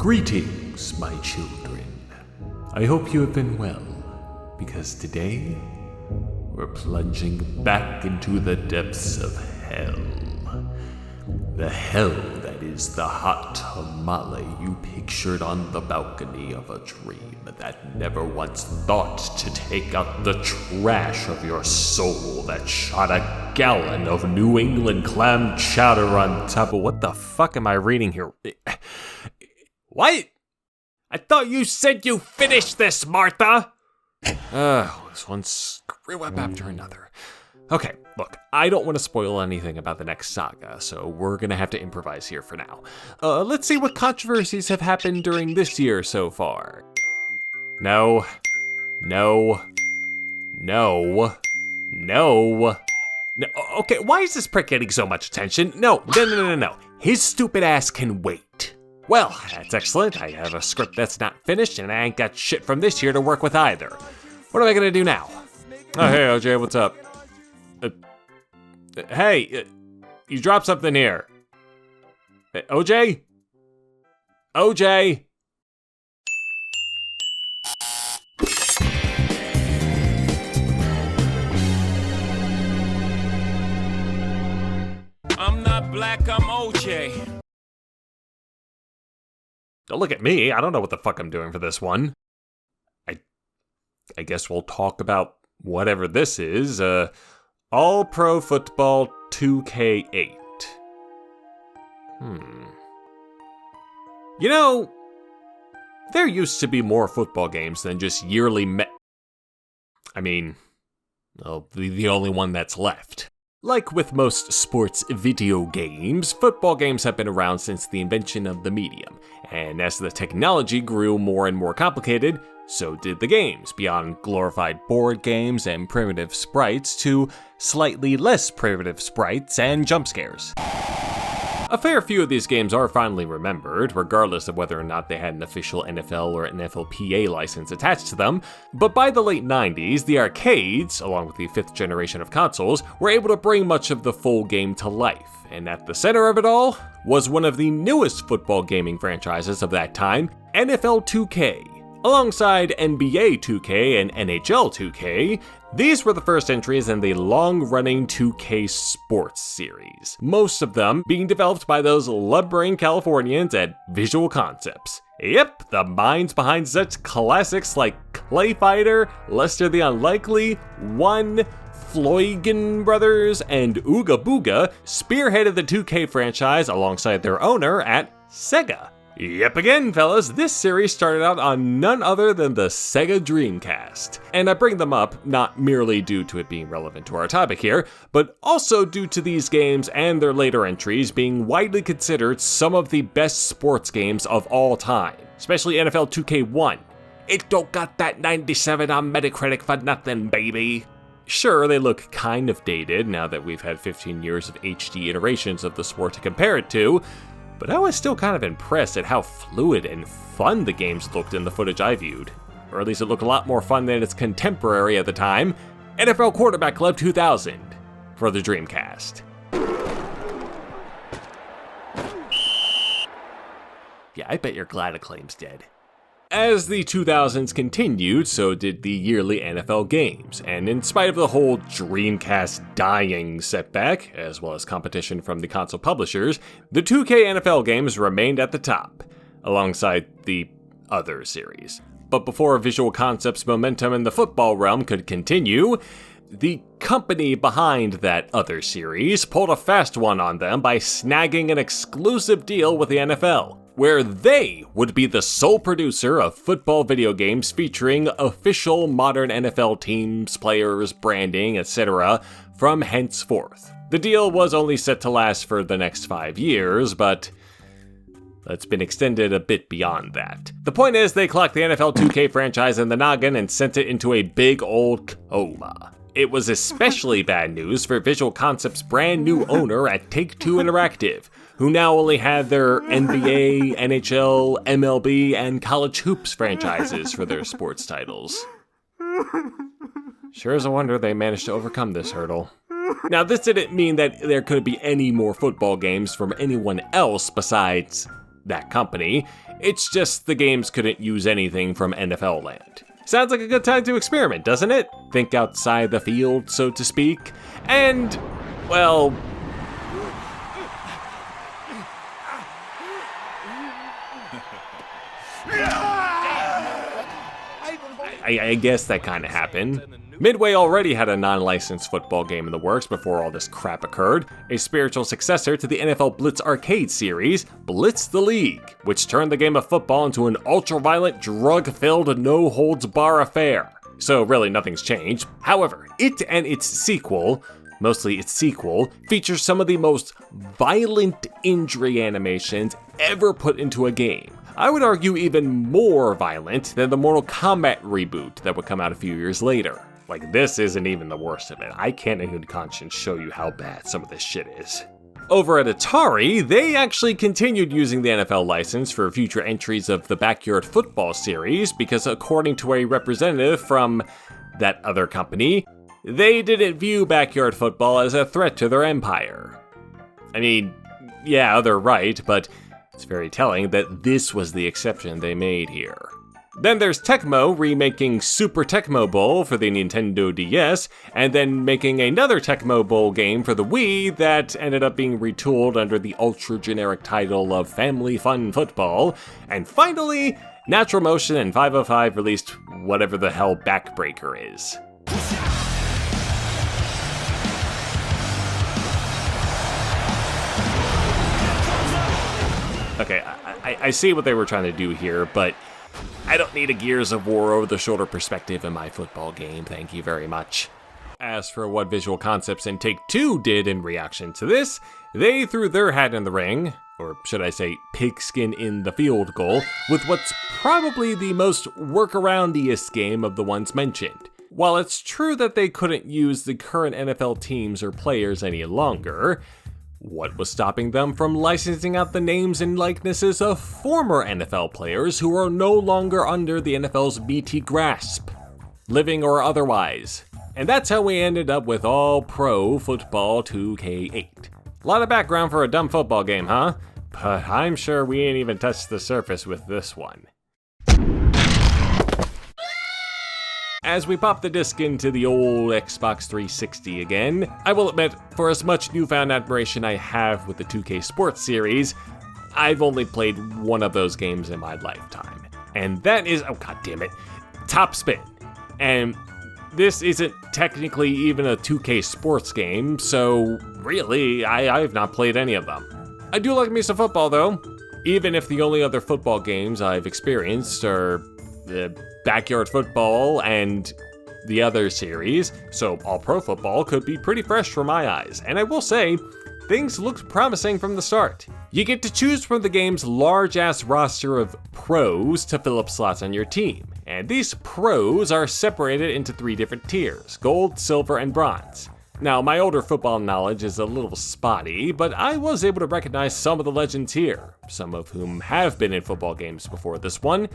Greetings, my children. I hope you have been well, because today we're plunging back into the depths of hell. The hell that is the hot tamale you pictured on the balcony of a dream that never once thought to take out the trash of your soul that shot a gallon of New England clam chowder on top of... What the fuck am I reading here? What? I thought you said you finished this, Martha! This one screw up after another. Okay, look, I don't want to spoil anything about the next saga, so we're gonna have to improvise here for now. Let's see what controversies have happened during this year so far. No. Okay, why is this prick getting so much attention? No. His stupid ass can wait. Well, that's excellent. I have a script that's not finished, and I ain't got shit from this year to work with either. What am I gonna do now? Oh, hey, OJ, what's up? Hey, you dropped something here. OJ? OJ? I'm not black, I'm OJ. Don't look at me. I don't know what the fuck I'm doing for this one. I guess we'll talk about whatever this is. All Pro Football 2K8. You know, there used to be more football games than just yearly the only one that's left. Like with most sports video games, football games have been around since the invention of the medium, and as the technology grew more and more complicated, so did the games, beyond glorified board games and primitive sprites to slightly less primitive sprites and jump scares. A fair few of these games are fondly remembered, regardless of whether or not they had an official NFL or NFLPA license attached to them, but by the late 90s, the arcades, along with the 5th generation of consoles, were able to bring much of the full game to life, and at the center of it all was one of the newest football gaming franchises of that time, NFL 2K. Alongside NBA 2K and NHL 2K, these were the first entries in the long-running 2K Sports series, most of them being developed by those lumbering Californians at Visual Concepts. Yep, the minds behind such classics like Clay Fighter, Lester the Unlikely, One, Floygen Brothers, and Ooga Booga spearheaded the 2K franchise alongside their owner at Sega. Yep again, fellas, this series started out on none other than the Sega Dreamcast. And I bring them up not merely due to it being relevant to our topic here, but also due to these games and their later entries being widely considered some of the best sports games of all time, especially NFL 2K1. It don't got that 97 on Metacritic for nothing, baby. Sure, they look kind of dated now that we've had 15 years of HD iterations of the sport to compare it to, but I was still kind of impressed at how fluid and fun the games looked in the footage I viewed. Or at least it looked a lot more fun than its contemporary at the time, NFL Quarterback Club 2000, for the Dreamcast. Yeah, I bet you're glad Acclaim's dead. As the 2000s continued, so did the yearly NFL games, and in spite of the whole Dreamcast dying setback, as well as competition from the console publishers, the 2K NFL games remained at the top, alongside the other series. But before Visual Concepts' momentum in the football realm could continue, the company behind that other series pulled a fast one on them by snagging an exclusive deal with the NFL, where they would be the sole producer of football video games featuring official modern NFL teams, players, branding, etc. from henceforth. The deal was only set to last for the next 5 years, but it's been extended a bit beyond that. The point is, they clocked the NFL 2K franchise in the noggin and sent it into a big old coma. It was especially bad news for Visual Concepts' brand new owner at Take-Two Interactive, who now only had their NBA, NHL, MLB, and college hoops franchises for their sports titles. Sure is a wonder they managed to overcome this hurdle. Now, this didn't mean that there could be any more football games from anyone else besides that company. It's just the games couldn't use anything from NFL land. Sounds like a good time to experiment, doesn't it? Think outside the field, so to speak. And, well, I guess that kind of happened. Midway already had a non-licensed football game in the works before all this crap occurred, a spiritual successor to the NFL Blitz arcade series, Blitz the League, which turned the game of football into an ultra-violent, drug-filled, no-holds-bar affair. So really nothing's changed. However, it and its sequel, mostly its sequel, features some of the most violent injury animations ever put into a game. I would argue even more violent than the Mortal Kombat reboot that would come out a few years later. Like, this isn't even the worst of it. I can't in good conscience show you how bad some of this shit is. Over at Atari, they actually continued using the NFL license for future entries of the Backyard Football series because according to a representative from that other company, they didn't view Backyard Football as a threat to their empire. I mean, yeah, they're right, but it's very telling that this was the exception they made here. Then there's Tecmo remaking Super Tecmo Bowl for the Nintendo DS, and then making another Tecmo Bowl game for the Wii that ended up being retooled under the ultra-generic title of Family Fun Football. And finally, Natural Motion and 505 released whatever the hell Backbreaker is. Okay, I see what they were trying to do here, but I don't need a Gears of War over-the-shoulder perspective in my football game, thank you very much. As for what Visual Concepts and Take-Two did in reaction to this, they threw their hat in the ring, or should I say pigskin in the field goal, with what's probably the most workaroundiest game of the ones mentioned. While it's true that they couldn't use the current NFL teams or players any longer, what was stopping them from licensing out the names and likenesses of former NFL players who are no longer under the NFL's meaty grasp, living or otherwise? And that's how we ended up with All Pro Football 2K8. A lot of background for a dumb football game, huh? But I'm sure we ain't even touched the surface with this one. As we pop the disc into the old Xbox 360 again, I will admit, for as much newfound admiration I have with the 2K Sports series, I've only played one of those games in my lifetime. And that is, oh god damn it, Top Spin. And this isn't technically even a 2K Sports game, so really, I've not played any of them. I do like me some football though, even if the only other football games I've experienced are the Backyard Football and the other series, so All Pro Football could be pretty fresh for my eyes. And I will say, things looked promising from the start. You get to choose from the game's large-ass roster of pros to fill up slots on your team. And these pros are separated into 3 different tiers: gold, silver, and bronze. Now, my older football knowledge is a little spotty, but I was able to recognize some of the legends here, some of whom have been in football games before this one,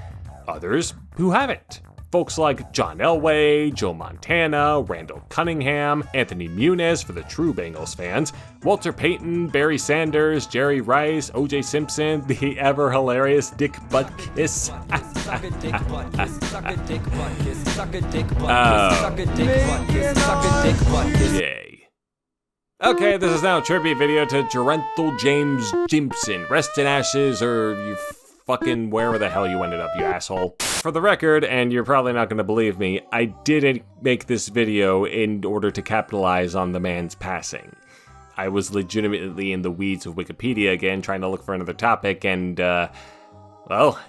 others who haven't. Folks like John Elway, Joe Montana, Randall Cunningham, Anthony Muniz for the true Bengals fans, Walter Payton, Barry Sanders, Jerry Rice, O.J. Simpson, the ever-hilarious Dick Butkus. Okay, this is now a tribute video to Gerenthal James Jimpson. Rest in ashes, or you fucking wherever the hell you ended up, you asshole. For the record, and you're probably not gonna believe me, I didn't make this video in order to capitalize on the man's passing. I was legitimately in the weeds of Wikipedia again, trying to look for another topic, and, well,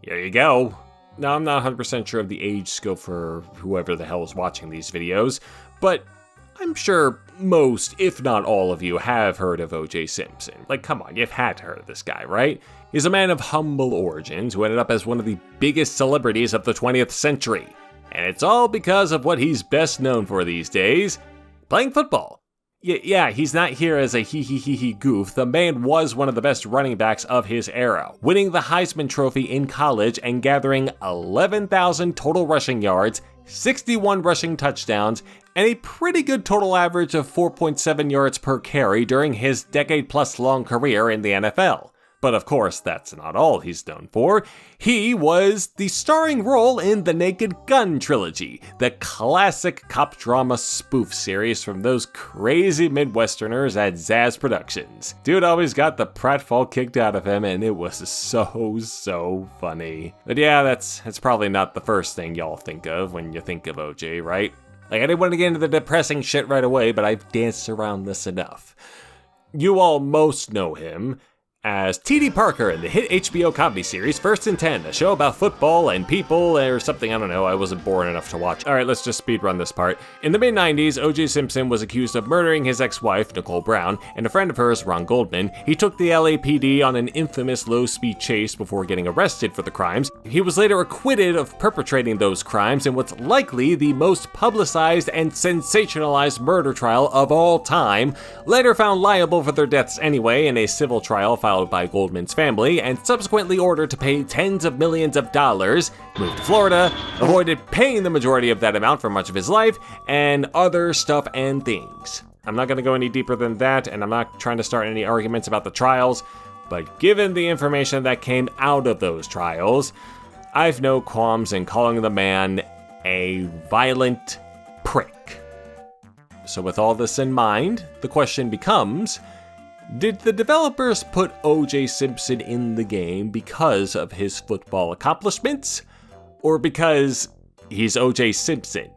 here you go. Now, I'm not 100% sure of the age scope for whoever the hell is watching these videos, but I'm sure most, if not all of you, have heard of O.J. Simpson. Like, come on, you've had to heard of this guy, right? He's a man of humble origins who ended up as one of the biggest celebrities of the 20th century. And it's all because of what he's best known for these days: playing football. Yeah, he's not here as a hee goof. The man was one of the best running backs of his era, winning the Heisman Trophy in college and gathering 11,000 total rushing yards, 61 rushing touchdowns, and a pretty good total average of 4.7 yards per carry during his decade-plus long career in the NFL. But of course, that's not all he's known for. He was the starring role in the Naked Gun trilogy, the classic cop drama spoof series from those crazy Midwesterners at Zaz Productions. Dude always got the pratfall kicked out of him, and it was so funny. But yeah, that's probably not the first thing y'all think of when you think of OJ, right? Like, I didn't want to get into the depressing shit right away, but I've danced around this enough. You all most know him as T.D. Parker in the hit HBO comedy series First and 10, a show about football and people or something, I don't know, I wasn't born enough to watch. Alright, let's just speedrun this part. In the mid-90s, O.J. Simpson was accused of murdering his ex-wife, Nicole Brown, and a friend of hers, Ron Goldman. He took the LAPD on an infamous low-speed chase before getting arrested for the crimes. He was later acquitted of perpetrating those crimes in what's likely the most publicized and sensationalized murder trial of all time, later found liable for their deaths anyway in a civil trial filed by Goldman's family, and subsequently ordered to pay tens of millions of dollars, moved to Florida, avoided paying the majority of that amount for much of his life, and other stuff and things. I'm not going to go any deeper than that, and I'm not trying to start any arguments about the trials, but given the information that came out of those trials, I've no qualms in calling the man a violent prick. So with all this in mind, the question becomes, did the developers put O.J. Simpson in the game because of his football accomplishments? Or because he's O.J. Simpson?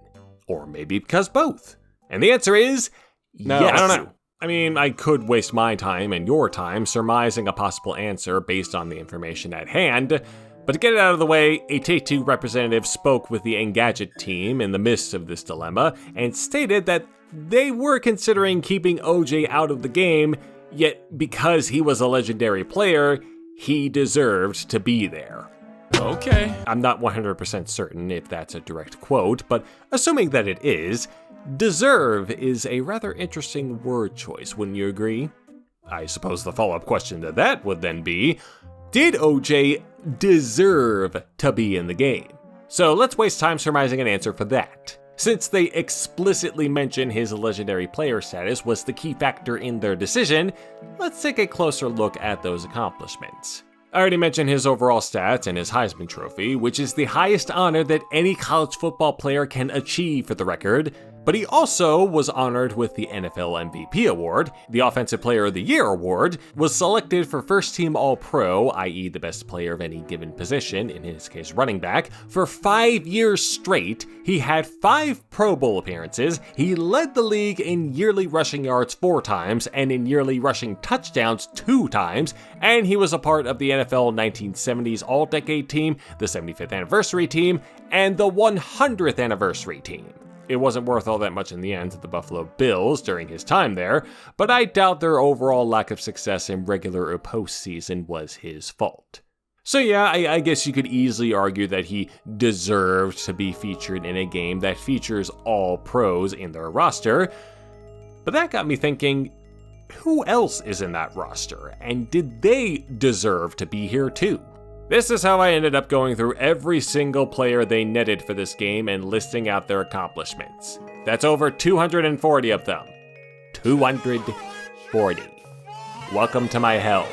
Or maybe because both? And the answer is no. Yes. I don't know. I mean, I could waste my time and your time surmising a possible answer based on the information at hand, but to get it out of the way, a Take-Two representative spoke with the Engadget team in the midst of this dilemma and stated that they were considering keeping O.J. out of the game, yet because he was a legendary player, he deserved to be there. Okay. I'm not 100% certain if that's a direct quote, but assuming that it is, deserve is a rather interesting word choice, wouldn't you agree? I suppose the follow-up question to that would then be, did OJ deserve to be in the game? So let's waste time surmising an answer for that. Since they explicitly mention his legendary player status was the key factor in their decision, let's take a closer look at those accomplishments. I already mentioned his overall stats and his Heisman Trophy, which is the highest honor that any college football player can achieve for the record, but he also was honored with the NFL MVP award, the Offensive Player of the Year award, was selected for First Team All-Pro, i.e. the best player of any given position, in his case running back, for 5 years straight. He had 5 Pro Bowl appearances, he led the league in yearly rushing yards 4 times, and in yearly rushing touchdowns 2 times, and he was a part of the NFL 1970s All-Decade Team, the 75th Anniversary Team, and the 100th Anniversary Team. It wasn't worth all that much in the end to the Buffalo Bills during his time there, but I doubt their overall lack of success in regular or postseason was his fault. So yeah, I guess you could easily argue that he deserved to be featured in a game that features all pros in their roster, but that got me thinking, who else is in that roster, and did they deserve to be here too? This is how I ended up going through every single player they netted for this game and listing out their accomplishments. That's over 240 of them. 240. Welcome to my hell.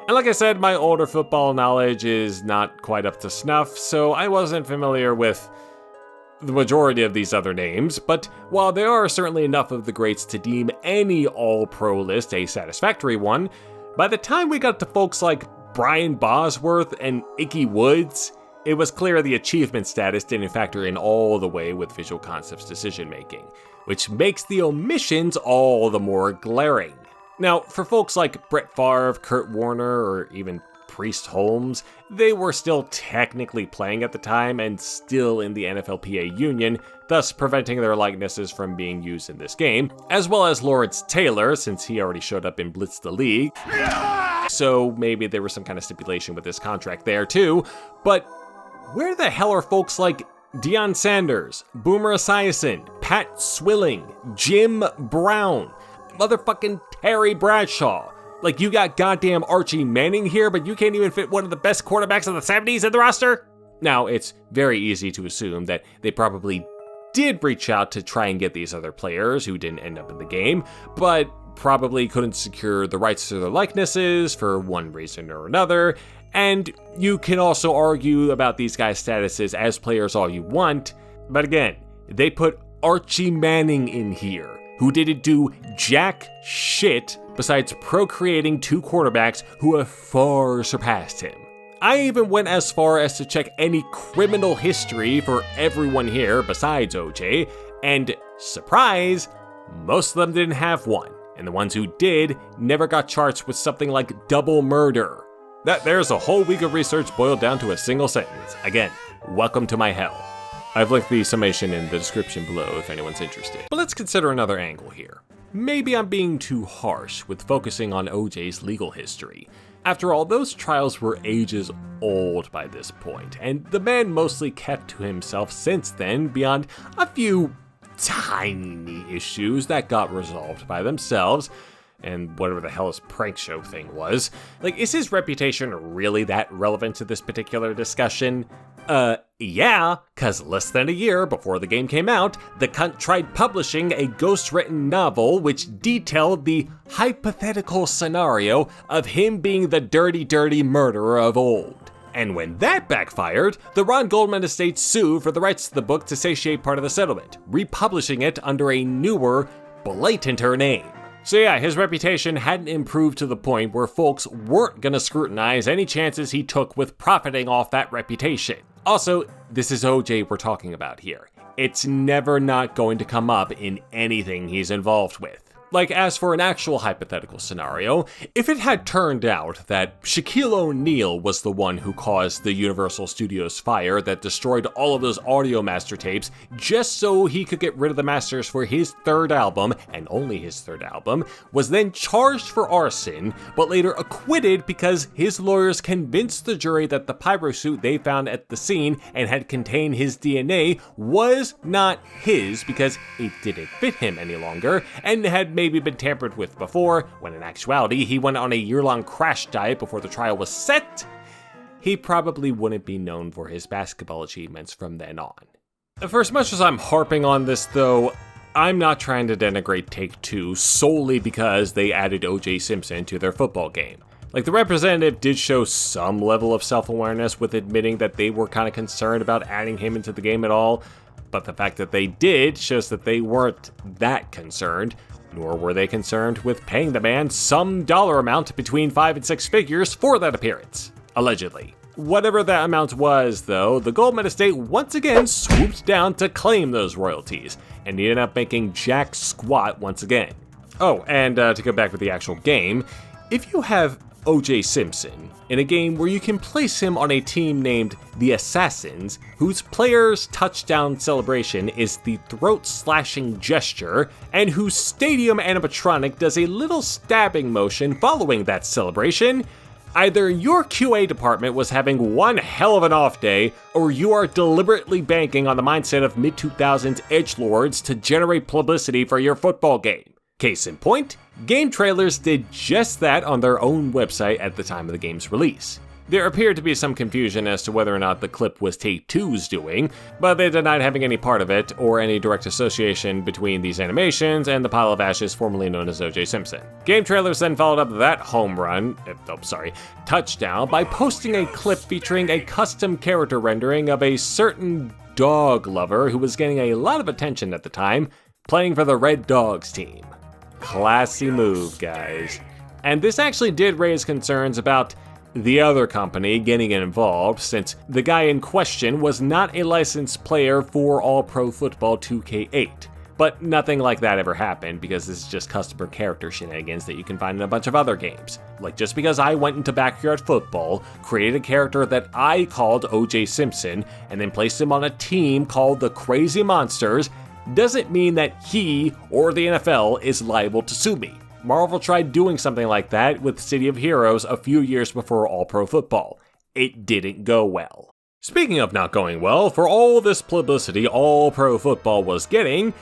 And like I said, my older football knowledge is not quite up to snuff, so I wasn't familiar with the majority of these other names, but while there are certainly enough of the greats to deem any all-pro list a satisfactory one, by the time we got to folks like Brian Bosworth and Ickey Woods, it was clear the achievement status didn't factor in all the way with Visual Concepts decision making, which makes the omissions all the more glaring. Now, for folks like Brett Favre, Kurt Warner, or even Priest Holmes, they were still technically playing at the time and still in the NFLPA union, thus preventing their likenesses from being used in this game, as well as Lawrence Taylor, since he already showed up in Blitz the League. So maybe there was some kind of stipulation with this contract there too, but where the hell are folks like Deion Sanders, Boomer Esiason, Pat Swilling, Jim Brown, motherfucking Terry Bradshaw? Like, you got goddamn Archie Manning here, but you can't even fit one of the best quarterbacks of the 70s in the roster? Now, it's very easy to assume that they probably did reach out to try and get these other players who didn't end up in the game, but probably couldn't secure the rights to their likenesses for one reason or another, and you can also argue about these guys' statuses as players all you want, but again, they put Archie Manning in here, who didn't do jack shit besides procreating 2 quarterbacks who have far surpassed him. I even went as far as to check any criminal history for everyone here besides OJ, and surprise, most of them didn't have one, and the ones who did never got charged with something like double murder. There's a whole week of research boiled down to a single sentence. Again, welcome to my hell. I've linked the summation in the description below if anyone's interested. But let's consider another angle here. Maybe I'm being too harsh with focusing on OJ's legal history. After all, those trials were ages old by this point, and the man mostly kept to himself since then beyond a few tiny issues that got resolved by themselves, and whatever the hell his prank show thing was. Like, is his reputation really that relevant to this particular discussion? Yeah, cause less than a year before the game came out, the cunt tried publishing a ghost-written novel which detailed the hypothetical scenario of him being the dirty murderer of old. And when that backfired, the Ron Goldman estate sued for the rights to the book to satiate part of the settlement, republishing it under a newer, blatanter name. So yeah, his reputation hadn't improved to the point where folks weren't gonna scrutinize any chances he took with profiting off that reputation. Also, this is OJ we're talking about here. It's never not going to come up in anything he's involved with. Like, as for an actual hypothetical scenario, if it had turned out that Shaquille O'Neal was the one who caused the Universal Studios fire that destroyed all of those audio master tapes just so he could get rid of the masters for his 3rd album, and only his 3rd album, was then charged for arson, but later acquitted because his lawyers convinced the jury that the pyro suit they found at the scene and had contained his DNA was not his because it didn't fit him any longer, and had maybe been tampered with before, when in actuality he went on a year-long crash diet before the trial was set, he probably wouldn't be known for his basketball achievements from then on. For as much as I'm harping on this though, I'm not trying to denigrate Take-Two solely because they added OJ Simpson to their football game. Like, the representative did show some level of self-awareness with admitting that they were kind of concerned about adding him into the game at all, but the fact that they did shows that they weren't that concerned, nor were they concerned with paying the man some dollar amount between 5 and 6 figures for that appearance, allegedly. Whatever that amount was, though, the Goldman estate once again swooped down to claim those royalties, and ended up making jack squat once again. Oh, and to go back with the actual game, if you have OJ Simpson in a game where you can place him on a team named the Assassins, whose player's touchdown celebration is the throat-slashing gesture, and whose stadium animatronic does a little stabbing motion following that celebration, either your QA department was having one hell of an off day, or you are deliberately banking on the mindset of mid-2000s edgelords to generate publicity for your football game. Case in point, game trailers did just that on their own website at the time of the game's release. There appeared to be some confusion as to whether or not the clip was Take-Two's doing, but they denied having any part of it or any direct association between these animations and the pile of ashes formerly known as OJ Simpson. Game trailers then followed up that touchdown by posting a clip featuring a custom character rendering of a certain dog lover who was getting a lot of attention at the time, playing for the Red Dogs team. Classy move, guys. And this actually did raise concerns about the other company getting involved, since the guy in question was not a licensed player for All-Pro Football 2K8. But nothing like that ever happened, because this is just customer character shenanigans that you can find in a bunch of other games. Like, just because I went into Backyard Football, created a character that I called OJ Simpson, and then placed him on a team called the Crazy Monsters, doesn't mean that he or the NFL is liable to sue me. Marvel tried doing something like that with City of Heroes a few years before All-Pro Football. It didn't go well. Speaking of not going well, for all this publicity All-Pro Football was getting,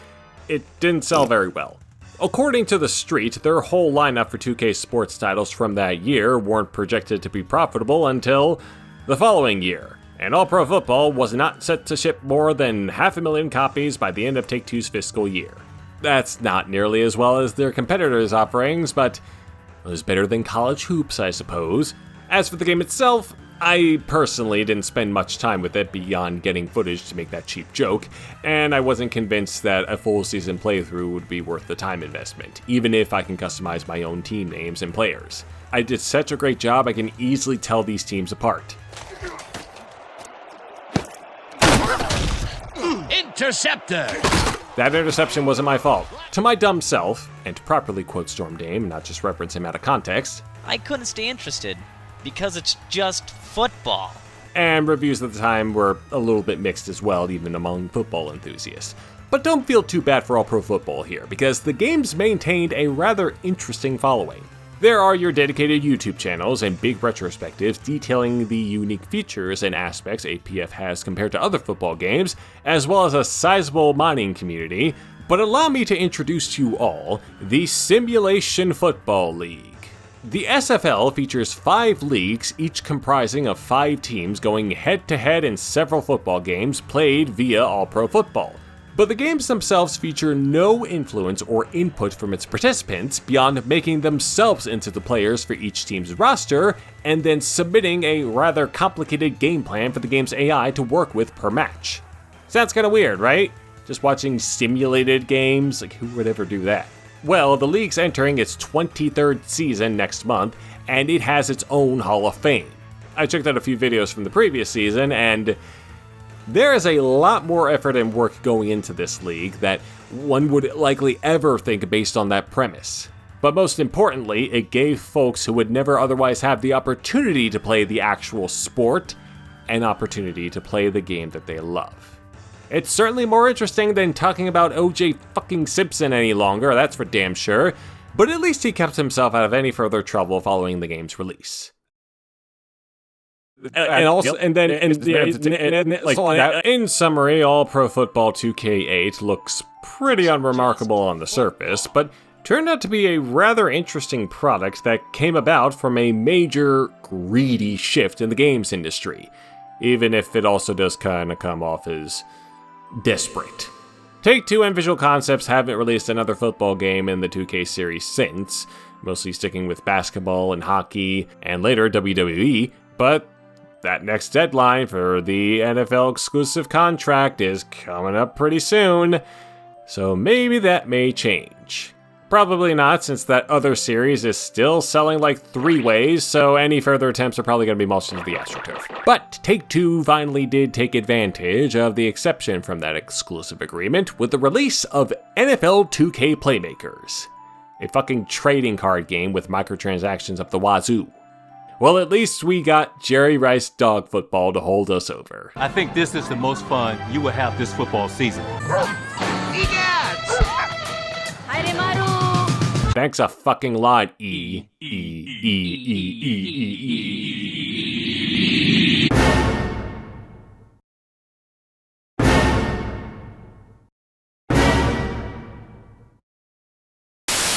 it didn't sell very well. According to The Street, their whole lineup for 2K sports titles from that year weren't projected to be profitable until the following year. And All-Pro Football was not set to ship more than 500,000 copies by the end of Take-Two's fiscal year. That's not nearly as well as their competitors' offerings, but it was better than college hoops, I suppose. As for the game itself, I personally didn't spend much time with it beyond getting footage to make that cheap joke, and I wasn't convinced that a full season playthrough would be worth the time investment, even if I can customize my own team names and players. I did such a great job I can easily tell these teams apart. Interceptor! That interception wasn't my fault. To my dumb self, and to properly quote Storm Dame and not just reference him out of context, I couldn't stay interested, because it's just football. And reviews at the time were a little bit mixed as well, even among football enthusiasts. But don't feel too bad for All Pro Football here, because the game's maintained a rather interesting following. There are your dedicated YouTube channels and big retrospectives detailing the unique features and aspects APF has compared to other football games, as well as a sizable mining community, but allow me to introduce to you all the Simulation Football League. The SFL features 5 leagues, each comprising of 5 teams going head-to-head in several football games played via All Pro Football. But the games themselves feature no influence or input from its participants beyond making themselves into the players for each team's roster, and then submitting a rather complicated game plan for the game's AI to work with per match. Sounds kinda weird, right? Just watching simulated games, like who would ever do that? Well, the league's entering its 23rd season next month, and it has its own Hall of Fame. I checked out a few videos from the previous season, and there is a lot more effort and work going into this league that one would likely ever think based on that premise. But most importantly, it gave folks who would never otherwise have the opportunity to play the actual sport an opportunity to play the game that they love. It's certainly more interesting than talking about O.J. fucking Simpson any longer, that's for damn sure, but at least he kept himself out of any further trouble following the game's release. In summary, All Pro Football 2K8 looks pretty unremarkable on the surface, but turned out to be a rather interesting product that came about from a major greedy shift in the games industry, even if it also does kinda come off as desperate. Take-Two and Visual Concepts haven't released another football game in the 2K series since, mostly sticking with basketball and hockey, and later WWE, but that next deadline for the NFL exclusive contract is coming up pretty soon, so maybe that may change. Probably not, since that other series is still selling like 3 ways, so any further attempts are probably going to be mulched into the AstroTurf. But Take-Two finally did take advantage of the exception from that exclusive agreement with the release of NFL 2K Playmakers, a fucking trading card game with microtransactions up the wazoo. Well, at least we got Jerry Rice dog football to hold us over. I think this is the most fun you will have this football season. Thanks a fucking lot, E.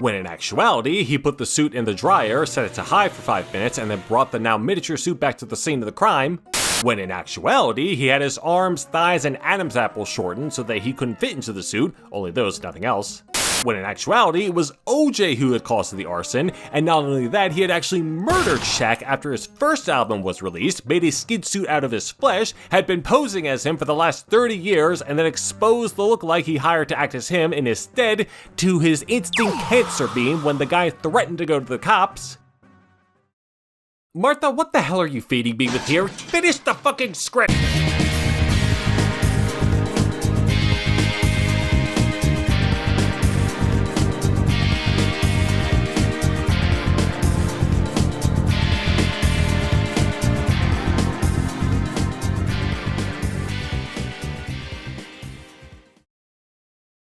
When in actuality, he put the suit in the dryer, set it to high for 5 minutes, and then brought the now miniature suit back to the scene of the crime. When in actuality, he had his arms, thighs, and Adam's apple shortened so that he couldn't fit into the suit, only those, nothing else. When in actuality, it was OJ who had caused the arson, and not only that, he had actually murdered Shaq after his first album was released, made a skid suit out of his flesh, had been posing as him for the last 30 years, and then exposed the lookalike he hired to act as him in his stead to his instant cancer beam when the guy threatened to go to the cops. Martha, what the hell are you feeding me with here? Finish the fucking script!